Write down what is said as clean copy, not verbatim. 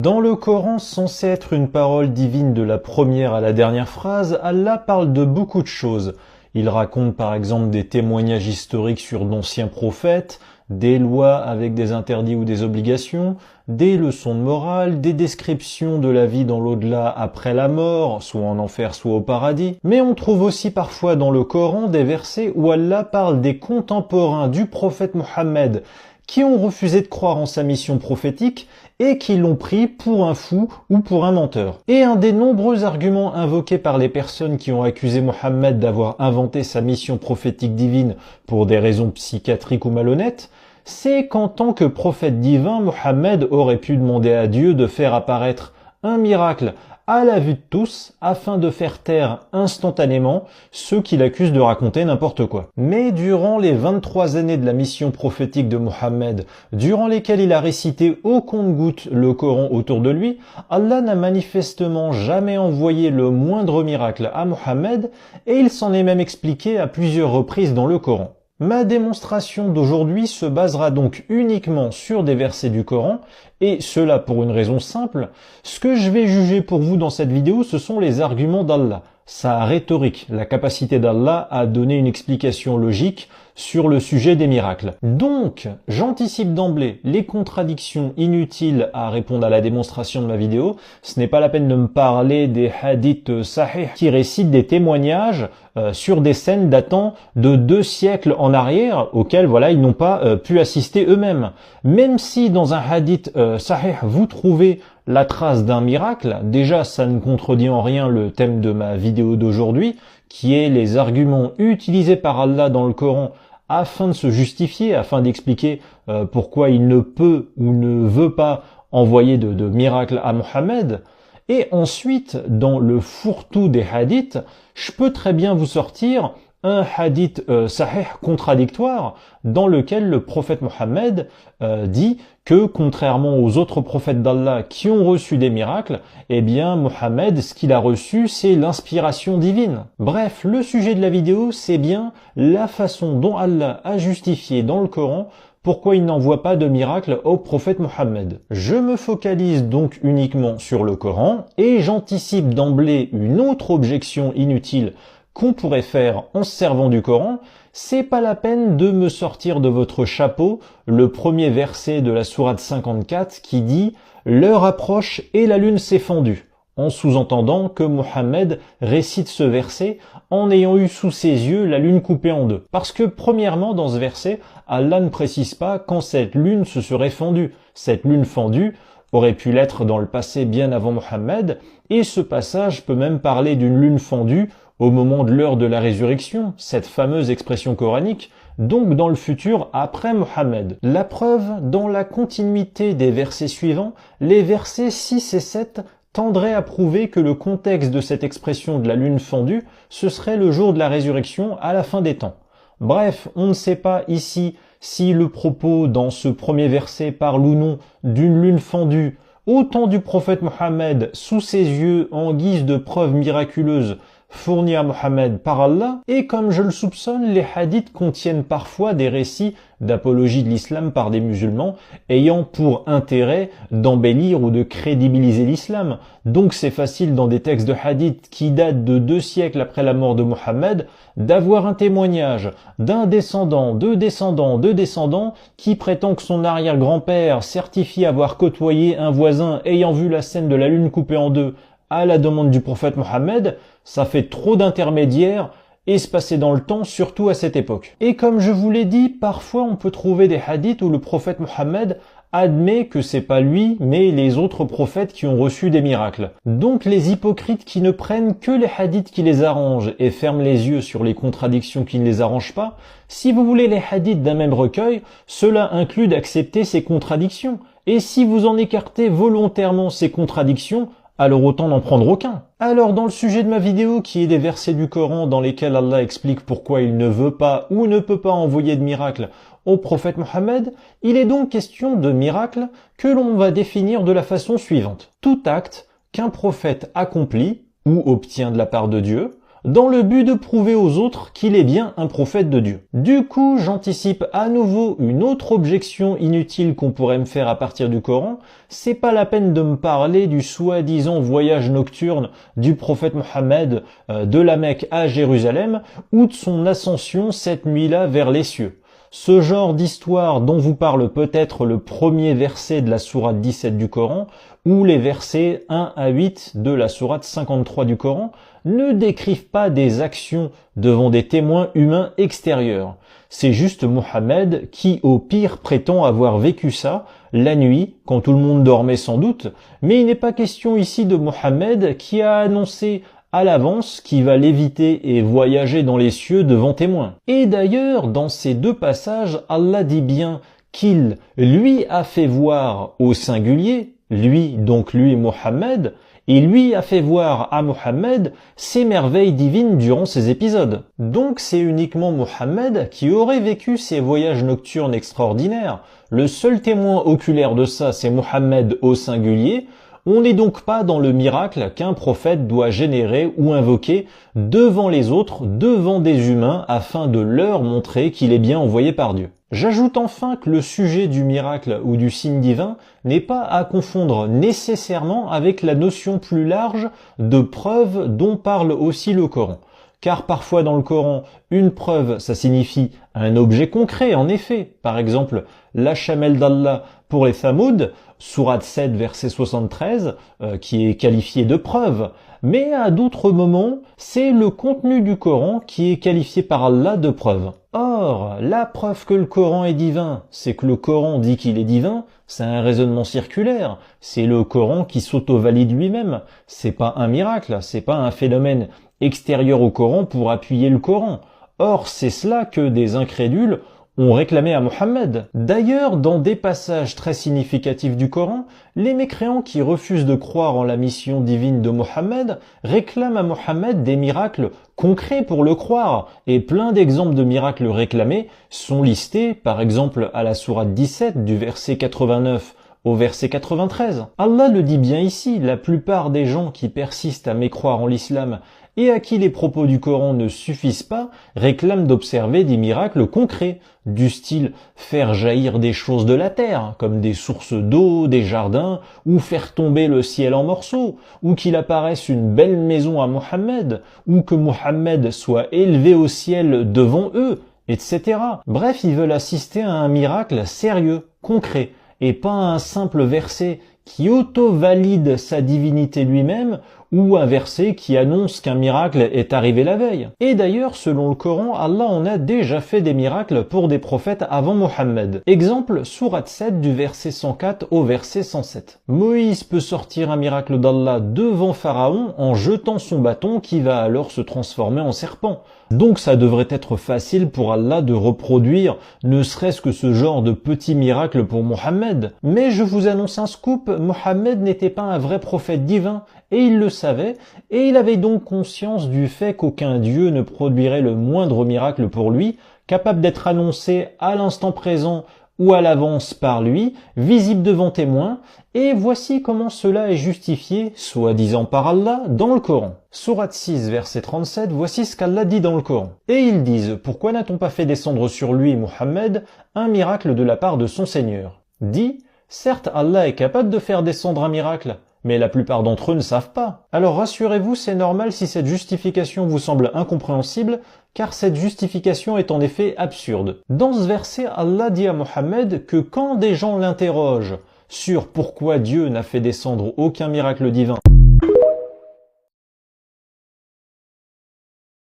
Dans le Coran, censé être une parole divine de la première à la dernière phrase, Allah parle de beaucoup de choses. Il raconte par exemple des témoignages historiques sur d'anciens prophètes, des lois avec des interdits ou des obligations, des leçons de morale, des descriptions de la vie dans l'au-delà après la mort, soit en enfer, soit au paradis. Mais on trouve aussi parfois dans le Coran des versets où Allah parle des contemporains du prophète Mohammed qui ont refusé de croire en sa mission prophétique et qui l'ont pris pour un fou ou pour un menteur. Et un des nombreux arguments invoqués par les personnes qui ont accusé Mohammed d'avoir inventé sa mission prophétique divine pour des raisons psychiatriques ou malhonnêtes, c'est qu'en tant que prophète divin, Mohammed aurait pu demander à Dieu de faire apparaître un miracle à la vue de tous, afin de faire taire instantanément ceux qui l'accusent de raconter n'importe quoi. Mais durant les 23 années de la mission prophétique de Mohammed, durant lesquelles il a récité au compte-gouttes le Coran autour de lui, Allah n'a manifestement jamais envoyé le moindre miracle à Mohammed, et il s'en est même expliqué à plusieurs reprises dans le Coran. Ma démonstration d'aujourd'hui se basera donc uniquement sur des versets du Coran, et cela pour une raison simple. Ce que je vais juger pour vous dans cette vidéo, ce sont les arguments d'Allah, sa rhétorique, la capacité d'Allah à donner une explication logique sur le sujet des miracles. Donc, j'anticipe d'emblée les contradictions inutiles à répondre à la démonstration de ma vidéo. Ce n'est pas la peine de me parler des hadiths sahih qui récitent des témoignages sur des scènes datant de 2 siècles en arrière, auxquels ils n'ont pas pu assister eux-mêmes. Même si dans un hadith sahih vous trouvez la trace d'un miracle, déjà ça ne contredit en rien le thème de ma vidéo d'aujourd'hui, qui est les arguments utilisés par Allah dans le Coran afin de se justifier, afin d'expliquer pourquoi il ne peut ou ne veut pas envoyer de miracle à Mohammed. Et ensuite, dans le fourre-tout des hadiths, je peux très bien vous sortir un hadith sahih contradictoire dans lequel le prophète Mohammed dit que contrairement aux autres prophètes d'Allah qui ont reçu des miracles, eh bien Mohammed, ce qu'il a reçu, c'est l'inspiration divine. Bref, le sujet de la vidéo, c'est bien la façon dont Allah a justifié dans le Coran pourquoi il n'envoie pas de miracle au prophète Mohammed. Je me focalise donc uniquement sur le Coran et j'anticipe d'emblée une autre objection inutile qu'on pourrait faire en se servant du Coran. C'est pas la peine de me sortir de votre chapeau le premier verset de la sourate 54 qui dit « L'heure approche et la lune s'est fendue », en sous-entendant que Mohammed récite ce verset en ayant eu sous ses yeux la lune coupée en deux. Parce que premièrement, dans ce verset, Allah ne précise pas quand cette lune se serait fendue. Cette lune fendue aurait pu l'être dans le passé bien avant Mohammed, et ce passage peut même parler d'une lune fendue au moment de l'heure de la résurrection, cette fameuse expression coranique, donc dans le futur après Mohammed. La preuve, dans la continuité des versets suivants, les versets 6 et 7 tendraient à prouver que le contexte de cette expression de la lune fendue, ce serait le jour de la résurrection à la fin des temps. Bref, on ne sait pas ici si le propos dans ce premier verset parle ou non d'une lune fendue au temps du prophète Mohammed sous ses yeux en guise de preuve miraculeuse fourni à Mohammed par Allah, et comme je le soupçonne, les hadiths contiennent parfois des récits d'apologie de l'islam par des musulmans ayant pour intérêt d'embellir ou de crédibiliser l'islam. Donc c'est facile dans des textes de hadiths qui datent de 2 siècles après la mort de Mohammed d'avoir un témoignage d'un descendant, deux descendants qui prétend que son arrière-grand-père certifie avoir côtoyé un voisin ayant vu la scène de la lune coupée en deux à la demande du prophète Mohammed. Ça fait trop d'intermédiaires espacés dans le temps, surtout à cette époque. Et comme je vous l'ai dit, parfois on peut trouver des hadiths où le prophète Mohammed admet que c'est pas lui, mais les autres prophètes qui ont reçu des miracles. Donc les hypocrites qui ne prennent que les hadiths qui les arrangent et ferment les yeux sur les contradictions qui ne les arrangent pas, si vous voulez les hadiths d'un même recueil, cela inclut d'accepter ces contradictions. Et si vous en écartez volontairement ces contradictions, alors autant n'en prendre aucun. Alors dans le sujet de ma vidéo qui est des versets du Coran dans lesquels Allah explique pourquoi il ne veut pas ou ne peut pas envoyer de miracle au prophète Mohammed, il est donc question de miracles que l'on va définir de la façon suivante. Tout acte qu'un prophète accomplit ou obtient de la part de Dieu dans le but de prouver aux autres qu'il est bien un prophète de Dieu. Du coup, j'anticipe à nouveau une autre objection inutile qu'on pourrait me faire à partir du Coran. C'est pas la peine de me parler du soi-disant voyage nocturne du prophète Mohammed de la Mecque à Jérusalem ou de son ascension cette nuit-là vers les cieux. Ce genre d'histoire dont vous parle peut-être le premier verset de la sourate 17 du Coran ou les versets 1 à 8 de la sourate 53 du Coran ne décrivent pas des actions devant des témoins humains extérieurs. C'est juste Mohammed qui, au pire, prétend avoir vécu ça la nuit, quand tout le monde dormait sans doute, mais il n'est pas question ici de Mohammed qui a annoncé à l'avance qui va léviter et voyager dans les cieux devant témoins. Et d'ailleurs, dans ces deux passages, Allah dit bien qu'il lui a fait voir au singulier, lui, donc lui Mohammed, et lui a fait voir à Mohammed ces merveilles divines durant ces épisodes. Donc c'est uniquement Mohammed qui aurait vécu ces voyages nocturnes extraordinaires. Le seul témoin oculaire de ça, c'est Mohammed au singulier. On n'est donc pas dans le miracle qu'un prophète doit générer ou invoquer devant les autres, devant des humains, afin de leur montrer qu'il est bien envoyé par Dieu. J'ajoute enfin que le sujet du miracle ou du signe divin n'est pas à confondre nécessairement avec la notion plus large de preuve dont parle aussi le Coran. Car parfois dans le Coran, une preuve, ça signifie un objet concret, en effet. Par exemple, la chamelle d'Allah pour les Thamoud, sourate 7, verset 73, qui est qualifiée de preuve. Mais à d'autres moments, c'est le contenu du Coran qui est qualifié par Allah de preuve. Or, la preuve que le Coran est divin, c'est que le Coran dit qu'il est divin, c'est un raisonnement circulaire. C'est le Coran qui s'auto-valide lui-même. C'est pas un miracle, c'est pas un phénomène extérieur au Coran pour appuyer le Coran. Or, c'est cela que des incrédules ont réclamé à Mohammed. D'ailleurs, dans des passages très significatifs du Coran, les mécréants qui refusent de croire en la mission divine de Mohammed réclament à Mohammed des miracles concrets pour le croire, et plein d'exemples de miracles réclamés sont listés, par exemple à la sourate 17 du verset 89 au verset 93. Allah le dit bien ici, la plupart des gens qui persistent à mécroire en l'islam et à qui les propos du Coran ne suffisent pas, réclament d'observer des miracles concrets, du style faire jaillir des choses de la terre, comme des sources d'eau, des jardins, ou faire tomber le ciel en morceaux, ou qu'il apparaisse une belle maison à Mohammed, ou que Mohammed soit élevé au ciel devant eux, etc. Bref, ils veulent assister à un miracle sérieux, concret, et pas à un simple verset qui auto-valide sa divinité lui-même ou un verset qui annonce qu'un miracle est arrivé la veille. Et d'ailleurs, selon le Coran, Allah en a déjà fait des miracles pour des prophètes avant Mohammed. Exemple, sourate 7 du verset 104 au verset 107. Moïse peut sortir un miracle d'Allah devant Pharaon en jetant son bâton qui va alors se transformer en serpent. Donc ça devrait être facile pour Allah de reproduire ne serait-ce que ce genre de petits miracles pour Mohammed. Mais je vous annonce un scoop, Mohammed n'était pas un vrai prophète divin, et il le savait, et il avait donc conscience du fait qu'aucun dieu ne produirait le moindre miracle pour lui, capable d'être annoncé à l'instant présent ou à l'avance par lui, visible devant témoins, et voici comment cela est justifié, soi-disant par Allah, dans le Coran. Sourate 6, verset 37, voici ce qu'Allah dit dans le Coran. Et ils disent, pourquoi n'a-t-on pas fait descendre sur lui, Mohammed, un miracle de la part de son Seigneur? Dit, certes, Allah est capable de faire descendre un miracle, mais la plupart d'entre eux ne savent pas. Alors rassurez-vous, c'est normal si cette justification vous semble incompréhensible, car cette justification est en effet absurde. Dans ce verset, Allah dit à Mohammed que quand des gens l'interrogent sur pourquoi Dieu n'a fait descendre aucun miracle divin